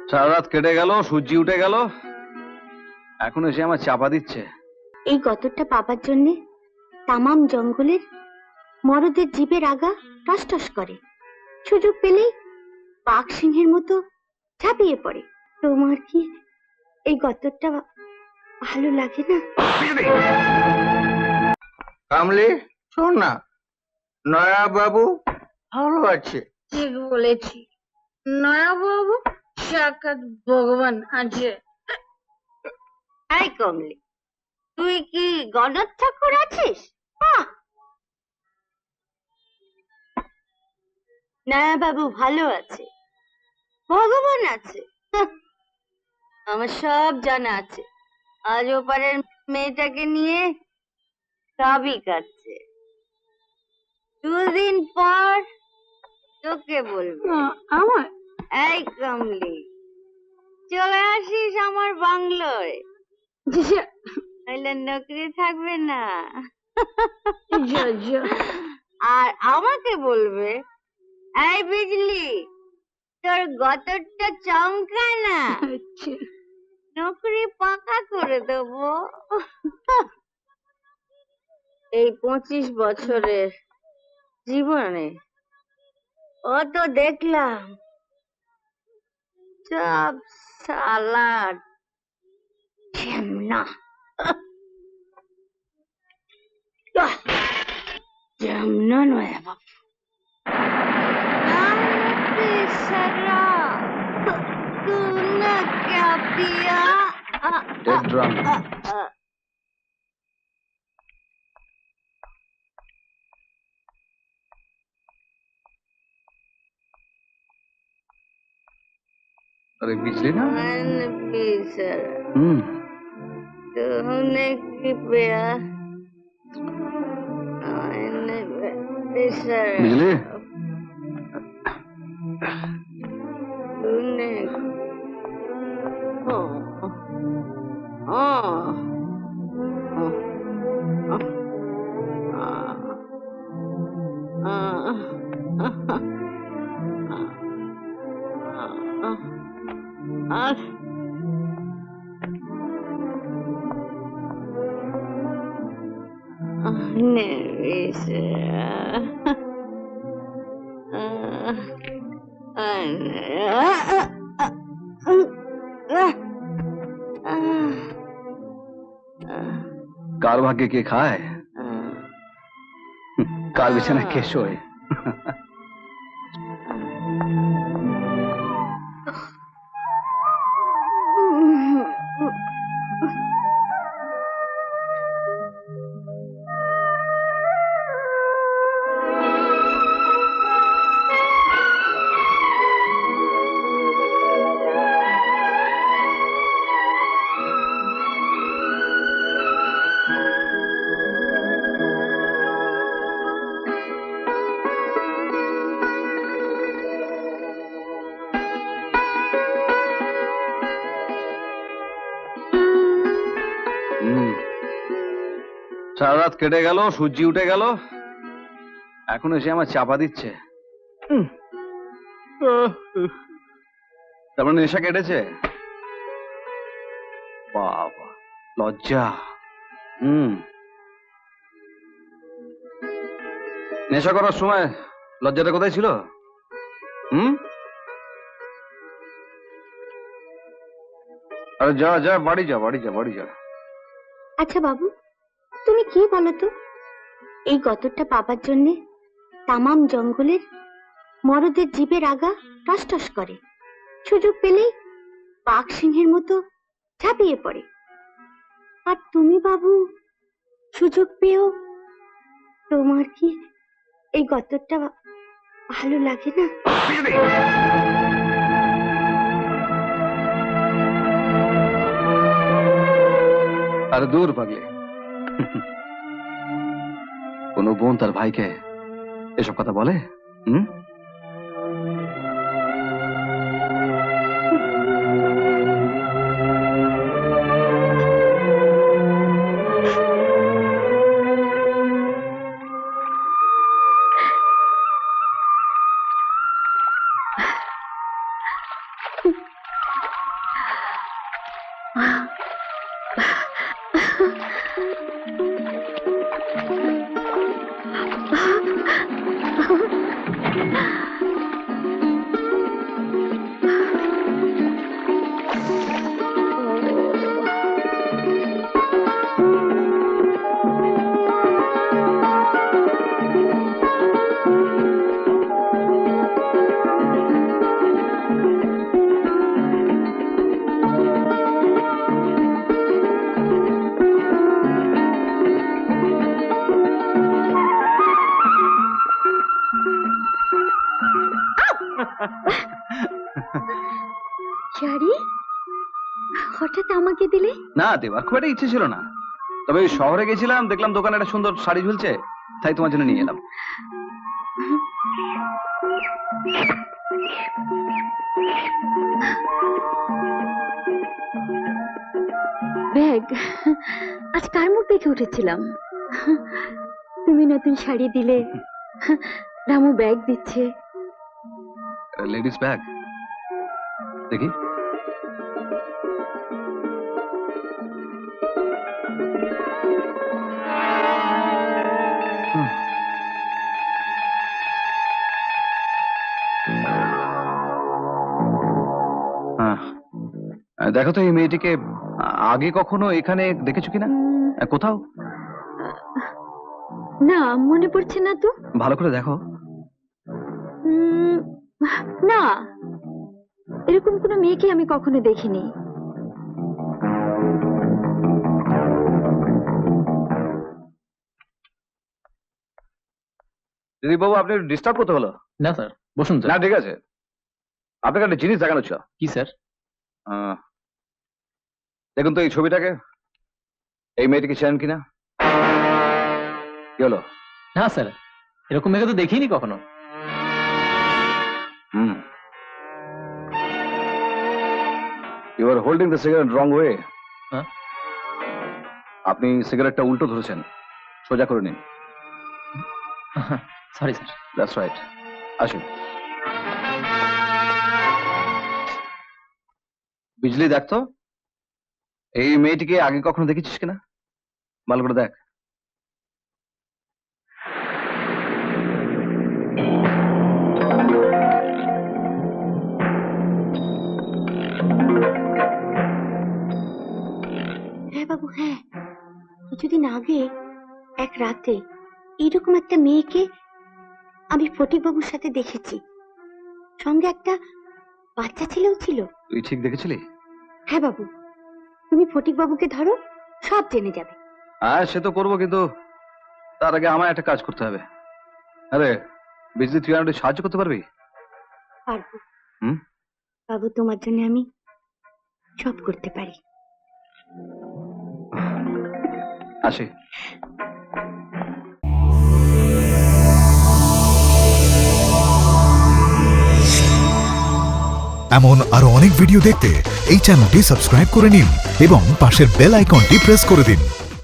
সারা রাত কেটে গেল, সূর্য উঠে গেল, এখন এসে আমার চাপা দিচ্ছে। এই গতরটা পাবার জন্যে তামাম জঙ্গলের মরদের জিভের আগা টস টস করে, সুযোগ পেলেই বাঘ সিংহের মতো ঝাঁপিয়ে পড়ে। তোমার কি এই গতরটা ভালো লাগে না? কামলি, শোন না, নয়া বাবু ভালো আছে। ঠিক বলেছি, নয়া বাবু সাক্ষাৎ ভগবান আছে। এই কমলি, তুই কি গণেশ ঠাকুর আছিস? নয়া বাবু ভালো আছে, ভগবান আছে, আমার সব জানা আছে। আজ ওপারের মেয়েটাকে নিয়ে সবই কাটছে, দুদিন পর তোকে বলবো। আমার এই কমলি, চলে আসিস আমার বাংলোয়, তাহলে নকরি থাকবে না। আর আমাকে বলবে, এই বিজলি, তোর গতরটা চমকা না, নকরি পাকা করে দেবো। এই 25 বছরের জীবনে অত দেখলাম, সব সালাড ঝেমনা। ঝেমনা নয় বাবু, तूने क्या पिया? Dead drum. अरे बिजली ना? मैंने पी सर। तूने क्या पिया? मैंने पी सर। बिजली? तूने কার ভাগ্যে কে খায়, কার বিছানায় কে শোয়। সারা রাত কেটে গেল, সূর্য উঠে গেল, এখন এসে আমার চাপা দিচ্ছে। তারপরে নেশা কেটেছে? বাবা, লজ্জা। নেশা করার সময় লজ্জাটা কোথায় ছিল? আরে যা যা, বাড়ি যা, বাড়ি যা, বাড়ি যা। আচ্ছা বাবু, তুমি কি বলো তো, এই গতরটা পাবার জন্যে তামাম জঙ্গলের মরদের জিভের আগা টস টস করে, সুযোগ পেলেই বাঘ সিংহের মতো ঝাঁপিয়ে পড়ে। আর তুমি বাবু, সুযোগ পেয়েও তোমার কি এই গতরটা ভালো লাগে না? আরে দূর পাগলে, কোন বোন তার ভাইকে এসব কথা বলে? শাড়ি হঠাৎ আমাকে দিলে? না, দেবার খুব একটা ইচ্ছে ছিল না, তবে ওই শহরে গেছিলাম, দেখলাম দোকানে একটা সুন্দর শাড়ি ঝুলছে, তাই তোমার জন্য নিয়ে এলাম। ব্যাগ আজ কার মুখ দেখে উঠেছিলাম। তুমি নতুন শাড়ি দিলে, রামু ব্যাগ দিচ্ছে। লেডিস ব্যাগ দেখি। দেখো তো এই মেয়েটিকে আগে কখনো এখানে দেখেছো কিনা, কোথাও? না, মনে পড়ছে না তো। ভালো করে দেখো। না, এরকম কোনো মেয়েকে আমি কখনো দেখিনি। দিদি বাবু, আপনি ডিস্টার্ব করতে হলো? না স্যার, বসুন না, ঠিক আছে। আপনাকে একটা জিনিস দেখানো ছিল। কি স্যার? দেখুন তো এই ছবিটাকে, এই মেয়েটিকে চেনেন কিনা? কি হলো? না স্যার, এরকম মেয়েকে তো দেখিনি কখনো। You are holding the cigarette wrong way. হ্যাঁ? আপনি সিগারেটটা উল্টো ধরেছেন, সোজা করে নিন। Sorry sir. That's right. আসুন। বিজলি, দেখ তো এই মেয়েটিকে আগে কখনো দেখেছিস কিনা, ভালো করে দেখ। হ্যাঁ বাবু, হ্যাঁ, কিছুদিন আগে এক রাতে এইরকম একটা মেয়েকে আমি ফটিক বাবুর সাথে দেখেছি। সঙ্গে একটা বাচ্চা ছেলেও ছিল। তুই ঠিক দেখেছিলি? হ্যাঁ বাবু, তুমি ফটিক বাবুকে ধরো, সব জেনে যাবে। হ্যাঁ, সে তো করবো, কিন্তু তার আগে আমার একটা কাজ করতে হবে। আরে বিজলি, তুই আমাকে সাহায্য করতে পারবি? পারবো। হুম? বাবু, তোমার জন্য আমি সব করতে পারি। আসি। এমন আরো অনেক ভিডিও দেখতে এই চ্যানেলটি সাবস্ক্রাইব করে নিন এবং পাশের বেল আইকনটি প্রেস করে দিন।